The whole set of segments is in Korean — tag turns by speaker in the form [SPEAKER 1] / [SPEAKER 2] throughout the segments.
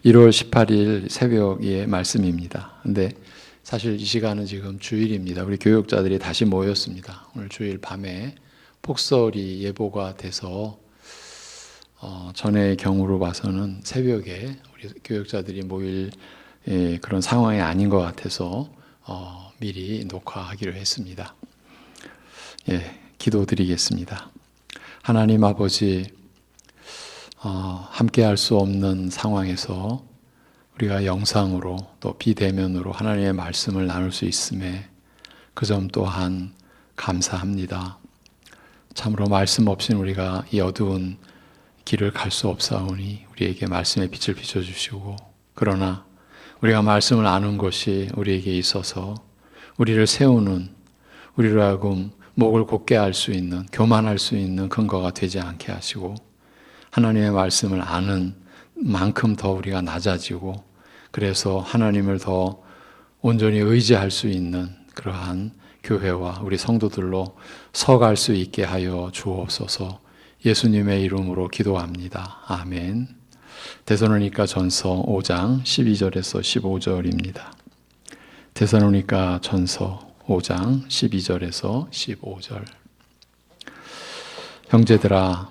[SPEAKER 1] 1월 18일 새벽의 말씀입니다. 근데 사실 이 시간은 지금 주일입니다. 우리 교육자들이 다시 모였습니다. 오늘 주일 밤에 폭설이 예보가 돼서 전의 경우로 봐서는 새벽에 우리 교육자들이 모일 그런 상황이 아닌 것 같아서 미리 녹화하기로 했습니다. 기도드리겠습니다. 하나님 아버지, 함께 할 수 없는 상황에서 우리가 영상으로 또 비대면으로 하나님의 말씀을 나눌 수 있음에 그 점 또한 감사합니다. 참으로 말씀 없이는 우리가 이 어두운 길을 갈 수 없사오니 우리에게 말씀의 빛을 비춰주시고, 그러나 우리가 말씀을 아는 것이 우리에게 있어서 우리를 세우는, 우리로 하여금 목을 곧게 할 수 있는, 교만할 수 있는 근거가 되지 않게 하시고, 하나님의 말씀을 아는 만큼 더 우리가 낮아지고, 그래서 하나님을 더 온전히 의지할 수 있는 그러한 교회와 우리 성도들로 서갈 수 있게 하여 주옵소서. 예수님의 이름으로 기도합니다. 아멘. 데살로니가 전서 5장 12절에서 15절입니다. 데살로니가 전서 5장 12절에서 15절. 형제들아,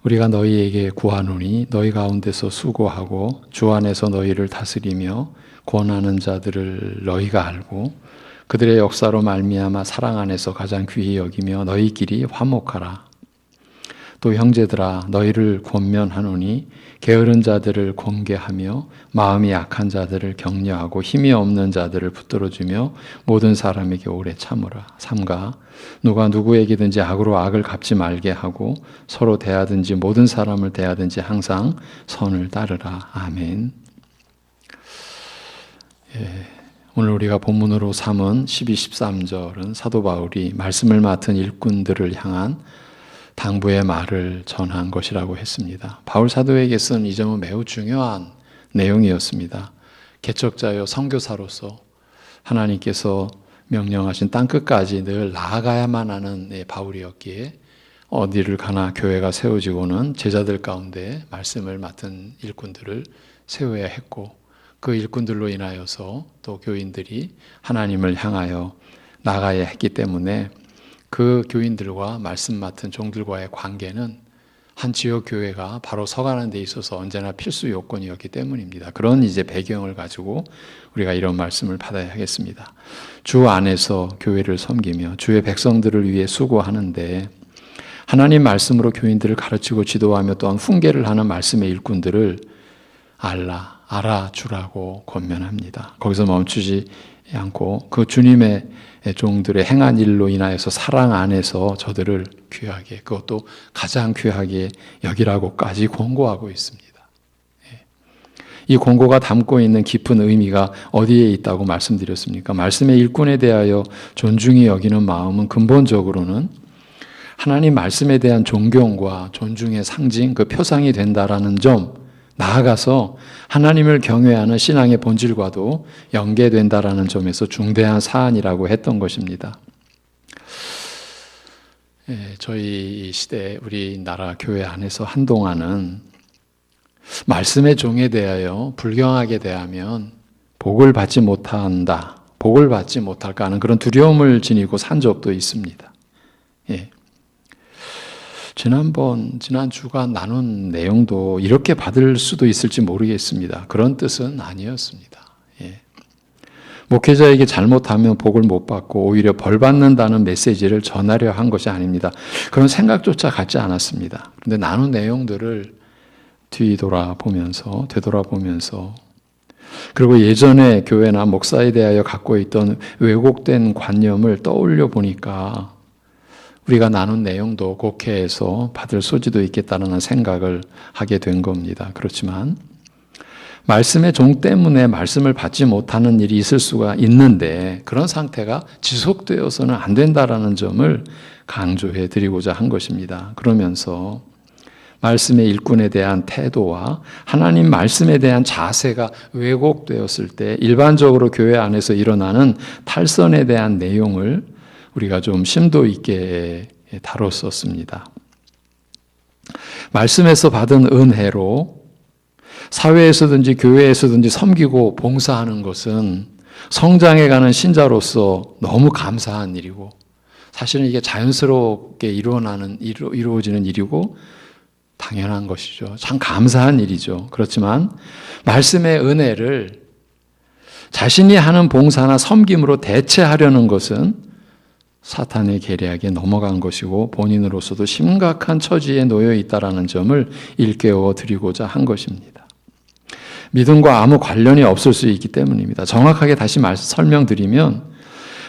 [SPEAKER 1] 우리가 너희에게 구하노니 너희 가운데서 수고하고 주 안에서 너희를 다스리며 권하는 자들을 너희가 알고 그들의 역사로 말미암아 사랑 안에서 가장 귀히 여기며 너희끼리 화목하라. 또 형제들아, 너희를 권면하노니 게으른 자들을 권계하며 마음이 약한 자들을 격려하고 힘이 없는 자들을 붙들어주며 모든 사람에게 오래 참으라. 삼가 누가 누구에게든지 악으로 악을 갚지 말게 하고 서로 대하든지 모든 사람을 대하든지 항상 선을 따르라. 아멘. 오늘 우리가 본문으로 삼은 12, 13절은 사도 바울이 말씀을 맡은 일꾼들을 향한 당부의 말을 전한 것이라고 했습니다. 바울 사도에게 쓴 이 점은 매우 중요한 내용이었습니다. 개척자여 선교사로서 하나님께서 명령하신 땅끝까지 늘 나아가야만 하는 바울이었기에 어디를 가나 교회가 세워지고는 제자들 가운데 말씀을 맡은 일꾼들을 세워야 했고, 그 일꾼들로 인하여서 또 교인들이 하나님을 향하여 나가야 했기 때문에 그 교인들과 말씀 맡은 종들과의 관계는 한 지역 교회가 바로 서가는 데 있어서 언제나 필수 요건이었기 때문입니다. 그런 이제 배경을 가지고 우리가 이런 말씀을 받아야 하겠습니다. 주 안에서 교회를 섬기며 주의 백성들을 위해 수고하는데 하나님 말씀으로 교인들을 가르치고 지도하며 또한 훈계를 하는 말씀의 일꾼들을 알아주라고 권면합니다. 거기서 멈추지 않고 그 주님의 종들의 행한 일로 인하여서 사랑 안에서 저들을 귀하게, 그것도 가장 귀하게 여기라고까지 권고하고 있습니다. 이 권고가 담고 있는 깊은 의미가 어디에 있다고 말씀드렸습니까? 말씀의 일꾼에 대하여 존중히 여기는 마음은 근본적으로는 하나님 말씀에 대한 존경과 존중의 상징, 그 표상이 된다라는 점, 나아가서 하나님을 경외하는 신앙의 본질과도 연계된다라는 점에서 중대한 사안이라고 했던 것입니다. 저희 시대 우리나라 교회 안에서 한동안은 말씀의 종에 대하여 불경하게 대하면 복을 받지 못한다, 복을 받지 못할까 하는 그런 두려움을 지니고 산 적도 있습니다. 지난 주간 나눈 내용도 이렇게 받을 수도 있을지 모르겠습니다. 그런 뜻은 아니었습니다. 목회자에게 잘못하면 복을 못 받고 오히려 벌 받는다는 메시지를 전하려 한 것이 아닙니다. 그런 생각조차 갖지 않았습니다. 그런데 나눈 내용들을 되돌아보면서 그리고 예전에 교회나 목사에 대하여 갖고 있던 왜곡된 관념을 떠올려 보니까 우리가 나눈 내용도 곡해해서 받을 소지도 있겠다는 생각을 하게 된 겁니다. 그렇지만 말씀의 종 때문에 말씀을 받지 못하는 일이 있을 수가 있는데 그런 상태가 지속되어서는 안 된다라는 점을 강조해 드리고자 한 것입니다. 그러면서 말씀의 일꾼에 대한 태도와 하나님 말씀에 대한 자세가 왜곡되었을 때 일반적으로 교회 안에서 일어나는 탈선에 대한 내용을 우리가 좀 심도 있게 다뤘었습니다. 말씀에서 받은 은혜로 사회에서든지 교회에서든지 섬기고 봉사하는 것은 성장해가는 신자로서 너무 감사한 일이고, 사실은 이게 자연스럽게 이루어지는 일이고 당연한 것이죠. 참 감사한 일이죠. 그렇지만 말씀의 은혜를 자신이 하는 봉사나 섬김으로 대체하려는 것은 사탄의 계략에 넘어간 것이고 본인으로서도 심각한 처지에 놓여 있다는 점을 일깨워 드리고자 한 것입니다. 믿음과 아무 관련이 없을 수 있기 때문입니다. 정확하게 다시 설명드리면,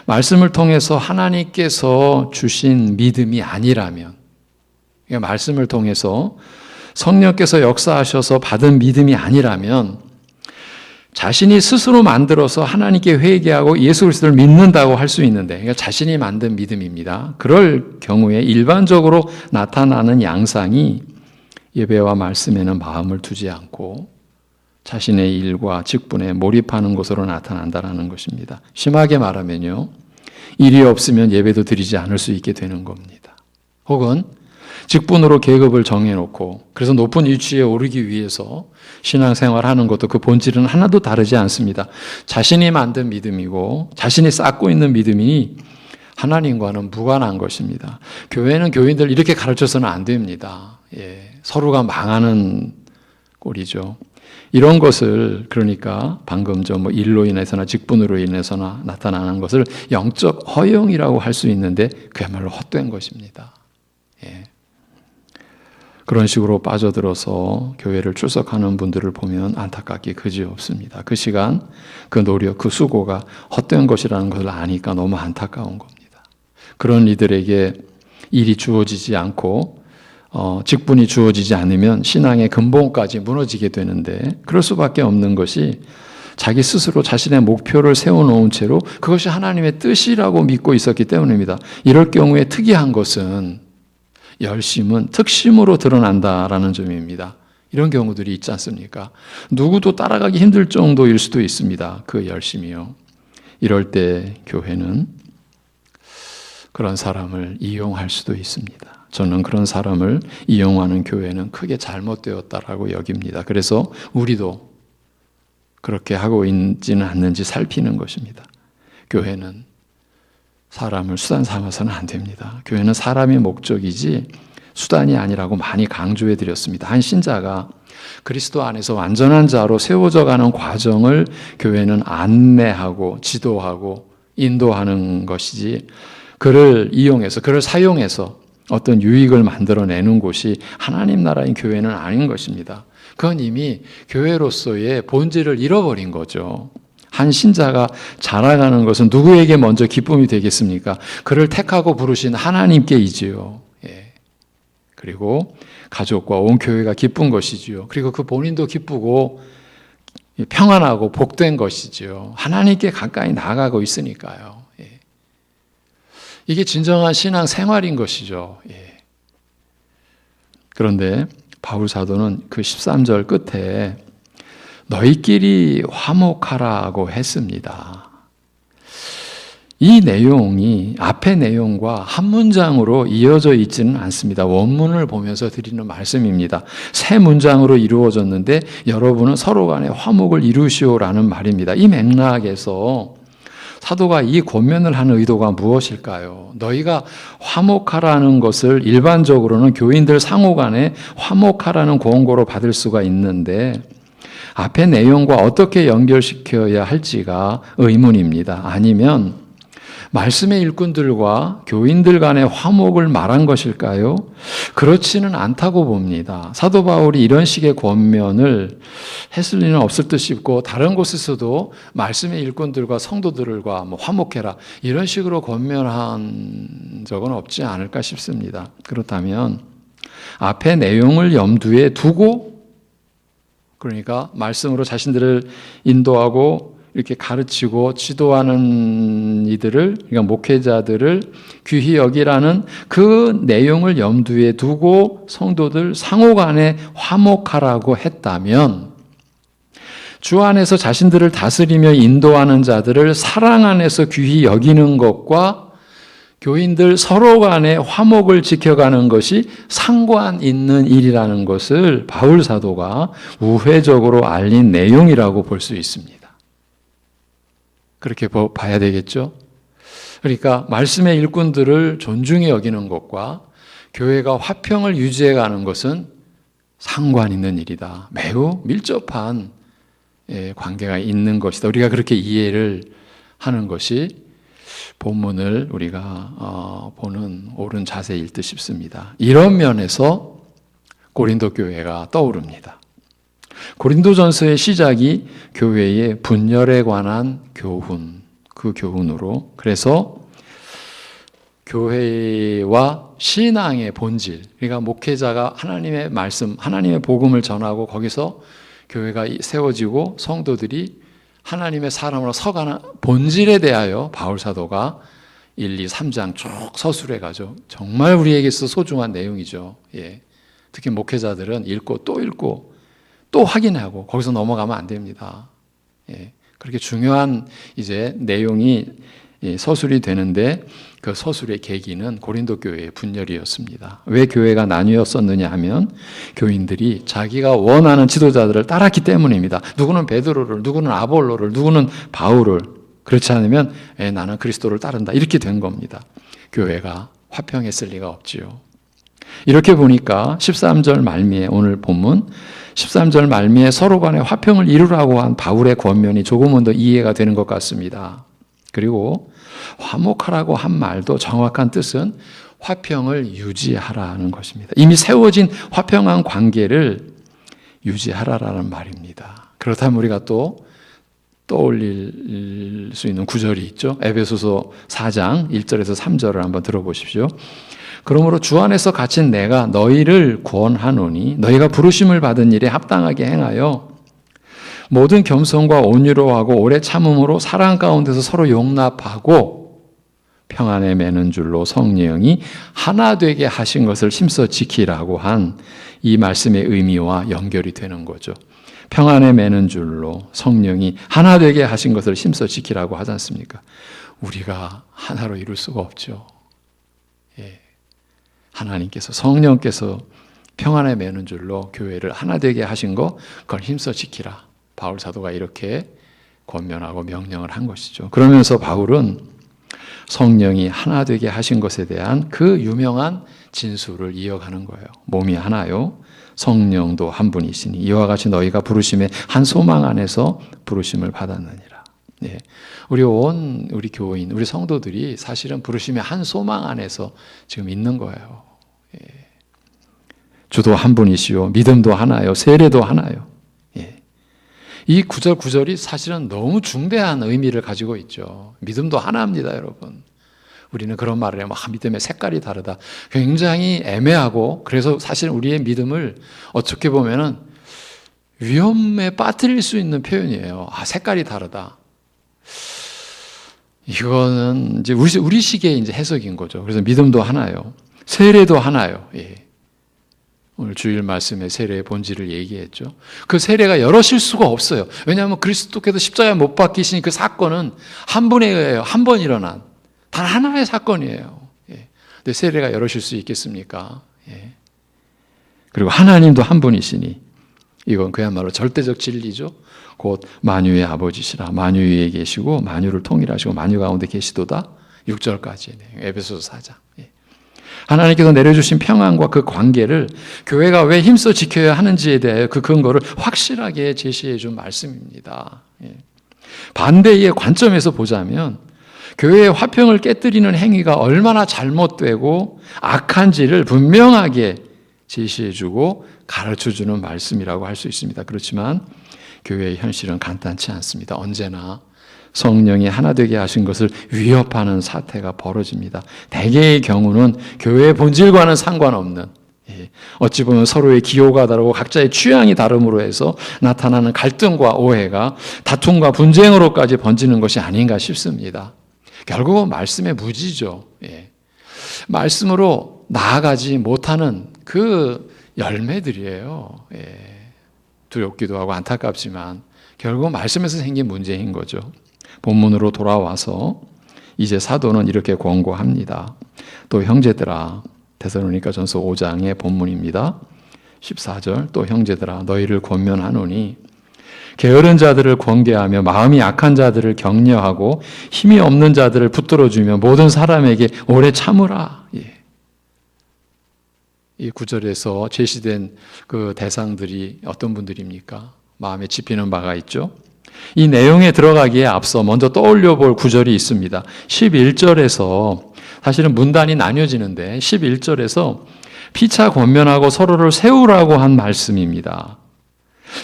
[SPEAKER 1] 말씀을 통해서 하나님께서 주신 믿음이 아니라면, 그러니까 말씀을 통해서 성령께서 역사하셔서 받은 믿음이 아니라면 자신이 스스로 만들어서 하나님께 회개하고 예수 그리스도를 믿는다고 할 수 있는데, 그러니까 자신이 만든 믿음입니다. 그럴 경우에 일반적으로 나타나는 양상이 예배와 말씀에는 마음을 두지 않고 자신의 일과 직분에 몰입하는 것으로 나타난다는 것입니다. 심하게 말하면요, 일이 없으면 예배도 드리지 않을 수 있게 되는 겁니다. 혹은 직분으로 계급을 정해놓고 그래서 높은 위치에 오르기 위해서 신앙생활하는 것도 그 본질은 하나도 다르지 않습니다. 자신이 만든 믿음이고 자신이 쌓고 있는 믿음이 하나님과는 무관한 것입니다. 교회는 교인들 이렇게 가르쳐서는 안 됩니다. 서로가 망하는 꼴이죠. 이런 것을, 그러니까 방금 일로 인해서나 직분으로 인해서나 나타나는 것을 영적 허영이라고 할 수 있는데 그야말로 헛된 것입니다. 그런 식으로 빠져들어서 교회를 출석하는 분들을 보면 안타깝기 그지없습니다. 그 시간, 그 노력, 그 수고가 헛된 것이라는 것을 아니까 너무 안타까운 겁니다. 그런 이들에게 일이 주어지지 않고 직분이 주어지지 않으면 신앙의 근본까지 무너지게 되는데, 그럴 수밖에 없는 것이 자기 스스로 자신의 목표를 세워놓은 채로 그것이 하나님의 뜻이라고 믿고 있었기 때문입니다. 이럴 경우에 특이한 것은 열심은 특심으로 드러난다라는 점입니다. 이런 경우들이 있지 않습니까? 누구도 따라가기 힘들 정도일 수도 있습니다. 그 열심이요. 이럴 때 교회는 그런 사람을 이용할 수도 있습니다. 저는 그런 사람을 이용하는 교회는 크게 잘못되었다라고 여깁니다. 그래서 우리도 그렇게 하고 있지는 않는지 살피는 것입니다. 교회는 사람을 수단 삼아서는 안 됩니다. 교회는 사람이 목적이지 수단이 아니라고 많이 강조해 드렸습니다. 한 신자가 그리스도 안에서 완전한 자로 세워져 가는 과정을 교회는 안내하고 지도하고 인도하는 것이지, 그를 이용해서, 그를 사용해서 어떤 유익을 만들어내는 곳이 하나님 나라인 교회는 아닌 것입니다. 그건 이미 교회로서의 본질을 잃어버린 거죠. 한 신자가 자라가는 것은 누구에게 먼저 기쁨이 되겠습니까? 그를 택하고 부르신 하나님께이지요. 그리고 가족과 온 교회가 기쁜 것이지요. 그리고 그 본인도 기쁘고 평안하고 복된 것이지요. 하나님께 가까이 나아가고 있으니까요. 이게 진정한 신앙 생활인 것이죠. 그런데 바울 사도는 그 13절 끝에 너희끼리 화목하라고 했습니다. 이 내용이 앞의 내용과 한 문장으로 이어져 있지는 않습니다. 원문을 보면서 드리는 말씀입니다. 세 문장으로 이루어졌는데 여러분은 서로 간에 화목을 이루시오라는 말입니다. 이 맥락에서 사도가 이 권면을 하는 의도가 무엇일까요? 너희가 화목하라는 것을 일반적으로는 교인들 상호 간에 화목하라는 권고로 받을 수가 있는데 앞의 내용과 어떻게 연결시켜야 할지가 의문입니다. 아니면 말씀의 일꾼들과 교인들 간의 화목을 말한 것일까요? 그렇지는 않다고 봅니다. 사도 바울이 이런 식의 권면을 했을 리는 없을 듯 싶고, 다른 곳에서도 말씀의 일꾼들과 성도들과 화목해라 이런 식으로 권면한 적은 없지 않을까 싶습니다. 그렇다면 앞의 내용을 염두에 두고, 그러니까 말씀으로 자신들을 인도하고 이렇게 가르치고 지도하는 이들을, 그러니까 목회자들을 귀히 여기라는 그 내용을 염두에 두고 성도들 상호 간에 화목하라고 했다면, 주 안에서 자신들을 다스리며 인도하는 자들을 사랑 안에서 귀히 여기는 것과 교인들 서로 간에 화목을 지켜가는 것이 상관 있는 일이라는 것을 바울 사도가 우회적으로 알린 내용이라고 볼 수 있습니다. 그렇게 봐야 되겠죠? 그러니까 말씀의 일꾼들을 존중히 여기는 것과 교회가 화평을 유지해가는 것은 상관 있는 일이다. 매우 밀접한 관계가 있는 것이다. 우리가 그렇게 이해를 하는 것이 본문을 우리가 보는 옳은 자세일 듯 싶습니다. 이런 면에서 고린도 교회가 떠오릅니다. 고린도전서의 시작이 교회의 분열에 관한 교훈, 그 교훈으로, 그래서 교회와 신앙의 본질, 그러니까 목회자가 하나님의 말씀, 하나님의 복음을 전하고 거기서 교회가 세워지고 성도들이 하나님의 사람으로 서가는 본질에 대하여 바울 사도가 1, 2, 3장 쭉 서술해 가죠. 정말 우리에게 있어 소중한 내용이죠. 예. 특히 목회자들은 읽고 또 확인하고 거기서 넘어가면 안 됩니다. 예. 그렇게 중요한 이제 내용이 서술이 되는데 그 서술의 계기는 고린도 교회의 분열이었습니다. 왜 교회가 나뉘었었느냐 하면 교인들이 자기가 원하는 지도자들을 따랐기 때문입니다. 누구는 베드로를, 누구는 아볼로를, 누구는 바울을, 그렇지 않으면 나는 그리스도를 따른다, 이렇게 된 겁니다. 교회가 화평했을 리가 없지요. 이렇게 보니까 13절 말미에, 오늘 본문 13절 말미에 서로 간에 화평을 이루라고 한 바울의 권면이 조금은 더 이해가 되는 것 같습니다. 그리고 화목하라고 한 말도 정확한 뜻은 화평을 유지하라는 것입니다. 이미 세워진 화평한 관계를 유지하라라는 말입니다. 그렇다면 우리가 또 떠올릴 수 있는 구절이 있죠. 에베소서 4장 1절에서 3절을 한번 들어보십시오. 그러므로 주 안에서 갇힌 내가 너희를 권하노니 너희가 부르심을 받은 일에 합당하게 행하여 모든 겸손과 온유로 하고 오래 참음으로 사랑 가운데서 서로 용납하고 평안에 매는 줄로 성령이 하나 되게 하신 것을 힘써 지키라고 한 이 말씀의 의미와 연결이 되는 거죠. 평안에 매는 줄로 성령이 하나 되게 하신 것을 힘써 지키라고 하지 않습니까? 우리가 하나로 이룰 수가 없죠. 예. 하나님께서, 성령께서 평안에 매는 줄로 교회를 하나 되게 하신 거, 그걸 힘써 지키라. 바울 사도가 이렇게 권면하고 명령을 한 것이죠. 그러면서 바울은 성령이 하나 되게 하신 것에 대한 그 유명한 진술을 이어가는 거예요. 몸이 하나요, 성령도 한 분이시니 이와 같이 너희가 부르심의 한 소망 안에서 부르심을 받았느니라. 예. 우리 교인, 우리 성도들이 사실은 부르심의 한 소망 안에서 지금 있는 거예요. 예. 주도 한 분이시요, 믿음도 하나요, 세례도 하나요. 이 구절이 사실은 너무 중대한 의미를 가지고 있죠. 믿음도 하나입니다, 여러분. 우리는 그런 말을 해요. 믿음의 색깔이 다르다. 굉장히 애매하고, 그래서 사실 우리의 믿음을 어떻게 보면은 위험에 빠뜨릴 수 있는 표현이에요. 색깔이 다르다. 이거는 이제 우리식의 이제 해석인 거죠. 그래서 믿음도 하나요, 세례도 하나요. 예. 오늘 주일 말씀에 세례의 본질을 얘기했죠. 그 세례가 여러 실수가 없어요. 왜냐하면 그리스도께서 십자가에 못 박히신 그 사건은 한 분에 의해요. 한 번 일어난 단 하나의 사건이에요. 예. 근데 세례가 여러 실수 있겠습니까? 예. 그리고 하나님도 한 분이시니 이건 그야말로 절대적 진리죠. 곧 만유의 아버지시라. 만유 위에 계시고 만유를 통일하시고 만유 가운데 계시도다. 6절까지 에베소서 4장. 예. 하나님께서 내려주신 평안과 그 관계를 교회가 왜 힘써 지켜야 하는지에 대해 그 근거를 확실하게 제시해 준 말씀입니다. 반대의 관점에서 보자면 교회의 화평을 깨뜨리는 행위가 얼마나 잘못되고 악한지를 분명하게 제시해 주고 가르쳐 주는 말씀이라고 할 수 있습니다. 그렇지만 교회의 현실은 간단치 않습니다. 언제나 성령이 하나 되게 하신 것을 위협하는 사태가 벌어집니다. 대개의 경우는 교회의 본질과는 상관없는, 어찌 보면 서로의 기호가 다르고 각자의 취향이 다름으로 해서 나타나는 갈등과 오해가 다툼과 분쟁으로까지 번지는 것이 아닌가 싶습니다. 결국은 말씀의 무지죠. 말씀으로 나아가지 못하는 그 열매들이에요. 두렵기도 하고 안타깝지만 결국은 말씀에서 생긴 문제인 거죠. 본문으로 돌아와서 이제 사도는 이렇게 권고합니다. 또 형제들아, 데살로니가전서 5장의 본문입니다. 14절, 또 형제들아 너희를 권면하노니 게으른 자들을 권계하며 마음이 약한 자들을 격려하고 힘이 없는 자들을 붙들어주며 모든 사람에게 오래 참으라. 이 구절에서 제시된 그 대상들이 어떤 분들입니까? 마음에 짚히는 바가 있죠. 이 내용에 들어가기에 앞서 먼저 떠올려 볼 구절이 있습니다. 11절에서 사실은 문단이 나뉘어지는데 11절에서 피차 권면하고 서로를 세우라고 한 말씀입니다.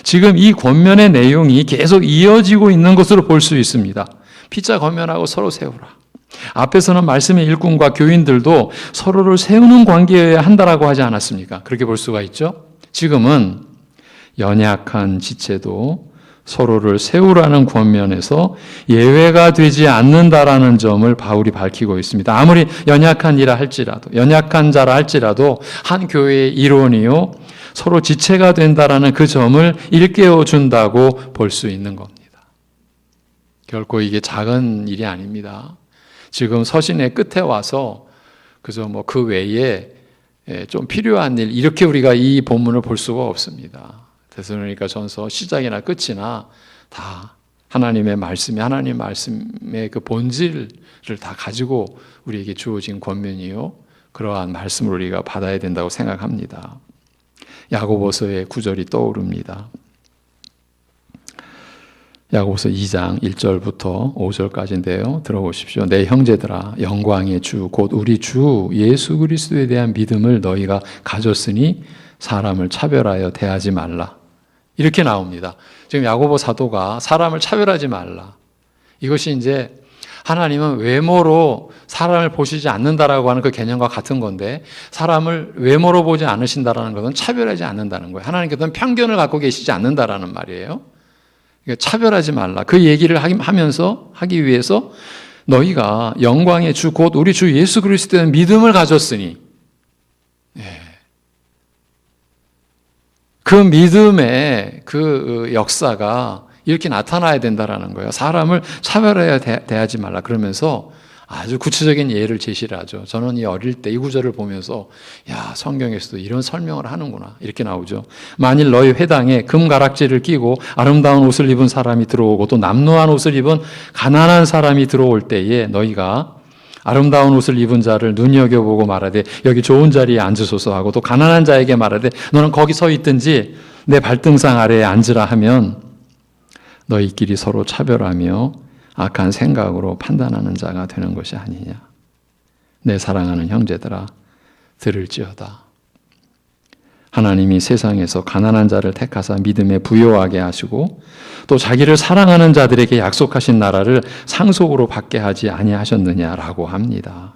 [SPEAKER 1] 지금 이 권면의 내용이 계속 이어지고 있는 것으로 볼 수 있습니다. 피차 권면하고 서로 세우라. 앞에서는 말씀의 일꾼과 교인들도 서로를 세우는 관계여야 한다라고 하지 않았습니까? 그렇게 볼 수가 있죠. 지금은 연약한 지체도 서로를 세우라는 권면에서 예외가 되지 않는다라는 점을 바울이 밝히고 있습니다. 아무리 연약한 이라 할지라도, 연약한 자라 할지라도 한 교회의 일원이요 서로 지체가 된다라는 그 점을 일깨워 준다고 볼 수 있는 겁니다. 결코 이게 작은 일이 아닙니다. 지금 서신의 끝에 와서 그저 뭐 그 외에 좀 필요한 일, 이렇게 우리가 이 본문을 볼 수가 없습니다. 데살로니가전서 시작이나 끝이나 다 하나님의 말씀이, 하나님 말씀의 그 본질을 다 가지고 우리에게 주어진 권면이요 그러한 말씀을 우리가 받아야 된다고 생각합니다. 야고보서의 구절이 떠오릅니다. 야고보서 2장 1절부터 5절까지인데요. 들어보십시오. 내 형제들아, 영광의 주 곧 우리 주 예수 그리스도에 대한 믿음을 너희가 가졌으니 사람을 차별하여 대하지 말라. 이렇게 나옵니다. 지금 야고보 사도가 사람을 차별하지 말라. 이것이 이제 하나님은 외모로 사람을 보시지 않는다라고 하는 그 개념과 같은 건데, 사람을 외모로 보지 않으신다라는 것은 차별하지 않는다는 거예요. 하나님께서는 편견을 갖고 계시지 않는다라는 말이에요. 차별하지 말라. 그 얘기를 하기 위해서 너희가 영광의 주 곧 우리 주 예수 그리스도에 대한 믿음을 가졌으니, 그 믿음의 그 역사가 이렇게 나타나야 된다라는 거예요. 사람을 차별해야 대하지 말라. 그러면서 아주 구체적인 예를 제시를 하죠. 저는 이 어릴 때 이 구절을 보면서 야, 성경에서도 이런 설명을 하는구나 이렇게 나오죠. 만일 너희 회당에 금가락지를 끼고 아름다운 옷을 입은 사람이 들어오고 또 남루한 옷을 입은 가난한 사람이 들어올 때에 너희가 아름다운 옷을 입은 자를 눈여겨보고 말하되 여기 좋은 자리에 앉으소서 하고 또 가난한 자에게 말하되 너는 거기 서 있든지 내 발등상 아래에 앉으라 하면 너희끼리 서로 차별하며 악한 생각으로 판단하는 자가 되는 것이 아니냐. 내 사랑하는 형제들아, 들을지어다. 하나님이 세상에서 가난한 자를 택하사 믿음에 부요하게 하시고 또 자기를 사랑하는 자들에게 약속하신 나라를 상속으로 받게 하지 아니하셨느냐라고 합니다.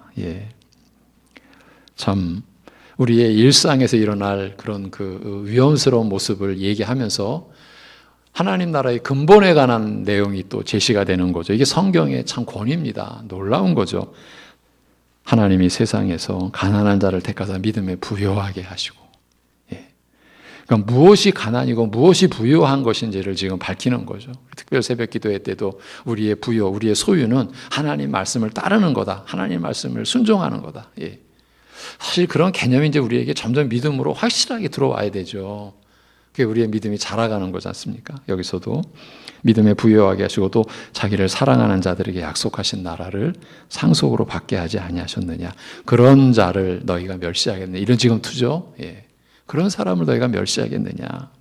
[SPEAKER 1] 참 우리의 일상에서 일어날 그런 그 위험스러운 모습을 얘기하면서 하나님 나라의 근본에 관한 내용이 또 제시가 되는 거죠. 이게 성경의 참 권위입니다. 놀라운 거죠. 하나님이 세상에서 가난한 자를 택하사 믿음에 부요하게 하시고, 그러니까 무엇이 가난이고 무엇이 부요한 것인지를 지금 밝히는 거죠. 특별 새벽 기도회 때도 우리의 부요, 우리의 소유는 하나님 말씀을 따르는 거다. 하나님 말씀을 순종하는 거다. 사실 그런 개념이 이제 우리에게 점점 믿음으로 확실하게 들어와야 되죠. 그게 우리의 믿음이 자라가는 거지 않습니까? 여기서도 믿음에 부요하게 하시고 또 자기를 사랑하는 자들에게 약속하신 나라를 상속으로 받게 하지 아니하셨느냐. 그런 자를 너희가 멸시하겠느냐. 이런 지금 투죠. 그런 사람을 너희가 멸시하겠느냐.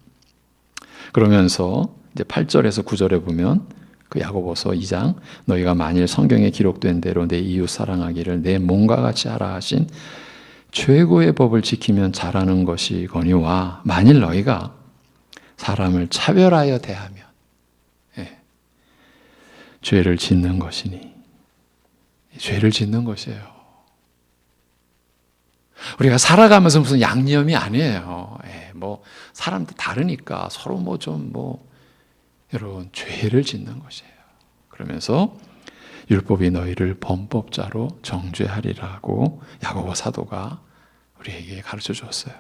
[SPEAKER 1] 그러면서 이제 8절에서 9절에 보면 그 야고보서 2장 너희가 만일 성경에 기록된 대로 내 이웃 사랑하기를 내 몸과 같이 하라 하신 최고의 법을 지키면 잘하는 것이거니와 만일 너희가 사람을 차별하여 대하면 죄를 짓는 것이니 죄를 짓는 것이에요. 우리가 살아가면서 무슨 양념이 아니에요. 뭐 사람도 다르니까 서로 여러분 죄를 짓는 것이에요. 그러면서 율법이 너희를 범법자로 정죄하리라고 야고보 사도가 우리에게 가르쳐 주었어요.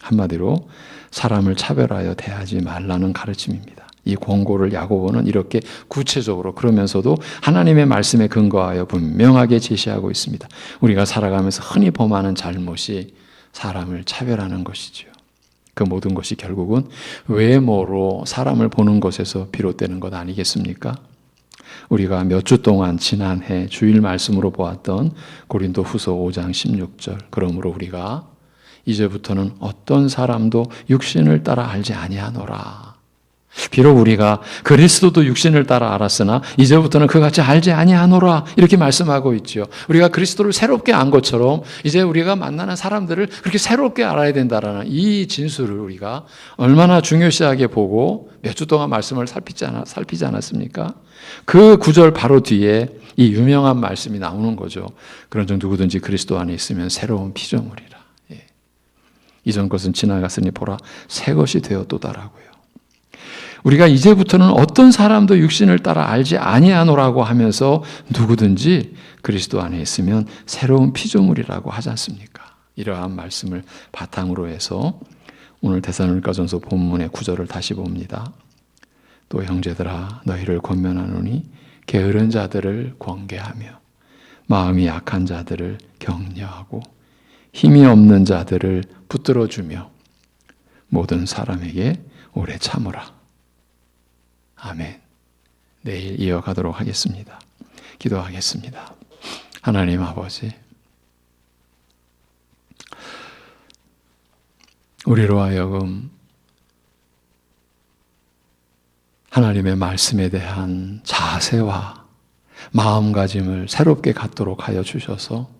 [SPEAKER 1] 한마디로 사람을 차별하여 대하지 말라는 가르침입니다. 이 권고를 야고보는 이렇게 구체적으로 그러면서도 하나님의 말씀에 근거하여 분명하게 제시하고 있습니다. 우리가 살아가면서 흔히 범하는 잘못이 사람을 차별하는 것이지요. 그 모든 것이 결국은 외모로 사람을 보는 것에서 비롯되는 것 아니겠습니까? 우리가 몇 주 동안 지난해 주일 말씀으로 보았던 고린도 후서 5장 16절. 그러므로 우리가 이제부터는 어떤 사람도 육신을 따라 알지 아니하노라. 비록 우리가 그리스도도 육신을 따라 알았으나 이제부터는 그같이 알지 아니하노라 이렇게 말씀하고 있죠. 우리가 그리스도를 새롭게 안 것처럼 이제 우리가 만나는 사람들을 그렇게 새롭게 알아야 된다라는 이 진술을 우리가 얼마나 중요시하게 보고 몇 주 동안 말씀을 살피지 않았습니까? 그 구절 바로 뒤에 이 유명한 말씀이 나오는 거죠. 그런즉 누구든지 그리스도 안에 있으면 새로운 피조물이라. 이전 것은 지나갔으니 보라 새 것이 되었도다라고요. 우리가 이제부터는 어떤 사람도 육신을 따라 알지 아니하노라고 하면서 누구든지 그리스도 안에 있으면 새로운 피조물이라고 하지 않습니까? 이러한 말씀을 바탕으로 해서 오늘 데살로니가전서 본문의 구절을 다시 봅니다. 또 형제들아 너희를 권면하노니 게으른 자들을 권계하며 마음이 약한 자들을 격려하고 힘이 없는 자들을 붙들어주며 모든 사람에게 오래 참으라. 아멘. 내일 이어가도록 하겠습니다. 기도하겠습니다. 하나님 아버지, 우리로 하여금 하나님의 말씀에 대한 자세와 마음가짐을 새롭게 갖도록 하여 주셔서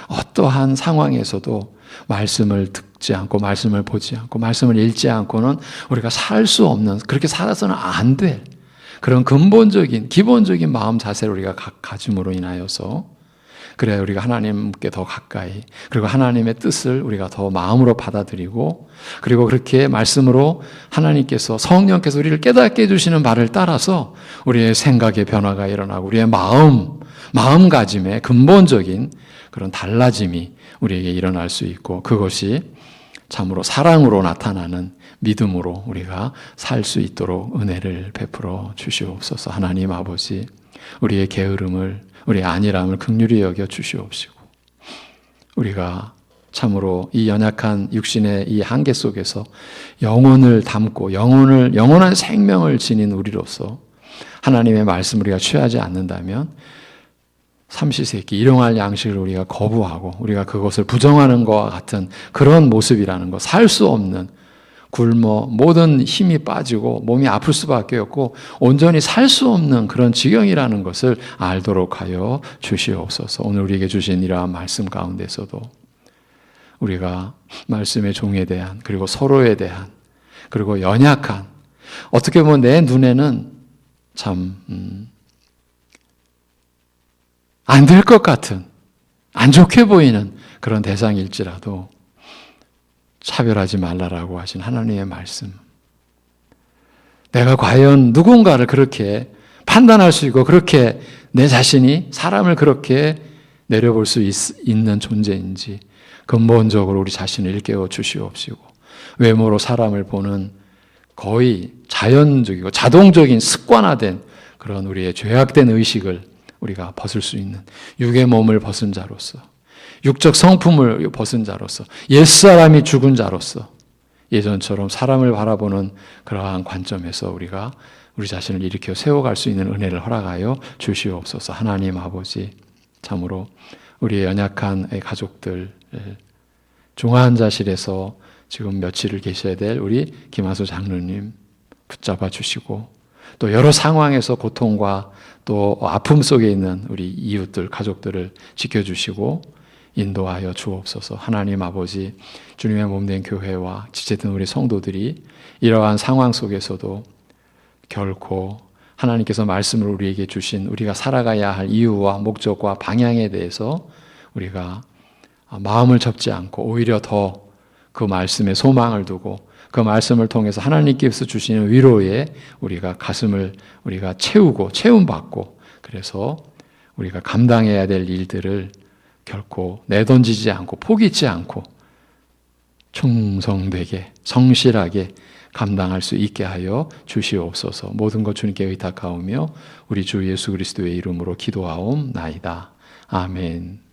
[SPEAKER 1] 어떠한 상황에서도 말씀을 듣지 않고 말씀을 보지 않고 말씀을 읽지 않고는 우리가 살 수 없는, 그렇게 살아서는 안 될 그런 근본적인 기본적인 마음 자세를 우리가 가짐으로 인하여서 그래야 우리가 하나님께 더 가까이, 그리고 하나님의 뜻을 우리가 더 마음으로 받아들이고, 그리고 그렇게 말씀으로 하나님께서, 성령께서 우리를 깨닫게 해주시는 바를 따라서 우리의 생각의 변화가 일어나고 우리의 마음가짐의 근본적인 그런 달라짐이 우리에게 일어날 수 있고, 그것이 참으로 사랑으로 나타나는 믿음으로 우리가 살 수 있도록 은혜를 베풀어 주시옵소서. 하나님 아버지, 우리의 게으름을, 우리의 안일함을 긍휼히 여겨 주시옵시고, 우리가 참으로 이 연약한 육신의 이 한계 속에서 영혼을 담고 영원한 생명을 지닌 우리로서 하나님의 말씀을 우리가 취하지 않는다면 삼시세끼 일용할 양식을 우리가 거부하고 우리가 그것을 부정하는 것과 같은 그런 모습이라는 것, 살 수 없는, 굶어 모든 힘이 빠지고 몸이 아플 수밖에 없고 온전히 살 수 없는 그런 지경이라는 것을 알도록 하여 주시옵소서. 오늘 우리에게 주신 이러한 말씀 가운데서도 우리가 말씀의 종에 대한, 그리고 서로에 대한, 그리고 연약한, 어떻게 보면 내 눈에는 참 안 될 것 같은, 안 좋게 보이는 그런 대상일지라도 차별하지 말라라고 하신 하나님의 말씀. 내가 과연 누군가를 그렇게 판단할 수 있고, 그렇게 내 자신이 사람을 그렇게 내려볼 수 있는 존재인지 근본적으로 우리 자신을 일깨워 주시옵시고, 외모로 사람을 보는 거의 자연적이고 자동적인 습관화된 그런 우리의 죄악된 의식을 우리가 벗을 수 있는, 육의 몸을 벗은 자로서, 육적 성품을 벗은 자로서, 옛사람이 죽은 자로서 예전처럼 사람을 바라보는 그러한 관점에서 우리가 우리 자신을 일으켜 세워갈 수 있는 은혜를 허락하여 주시옵소서. 하나님 아버지, 참으로 우리의 연약한 가족들, 중환자실에서 지금 며칠을 계셔야 될 우리 김하수 장로님 붙잡아 주시고, 또 여러 상황에서 고통과 또 아픔 속에 있는 우리 이웃들, 가족들을 지켜주시고 인도하여 주옵소서. 하나님 아버지, 주님의 몸된 교회와 지체된 우리 성도들이 이러한 상황 속에서도 결코 하나님께서 말씀을 우리에게 주신 우리가 살아가야 할 이유와 목적과 방향에 대해서 우리가 마음을 접지 않고 오히려 더 그 말씀에 소망을 두고 그 말씀을 통해서 하나님께서 주시는 위로에 우리가 가슴을 우리가 채움받고, 그래서 우리가 감당해야 될 일들을 결코 내던지지 않고 포기치 않고 충성되게 성실하게 감당할 수 있게 하여 주시옵소서. 모든 것 주님께 의탁하오며 우리 주 예수 그리스도의 이름으로 기도하옵나이다. 아멘.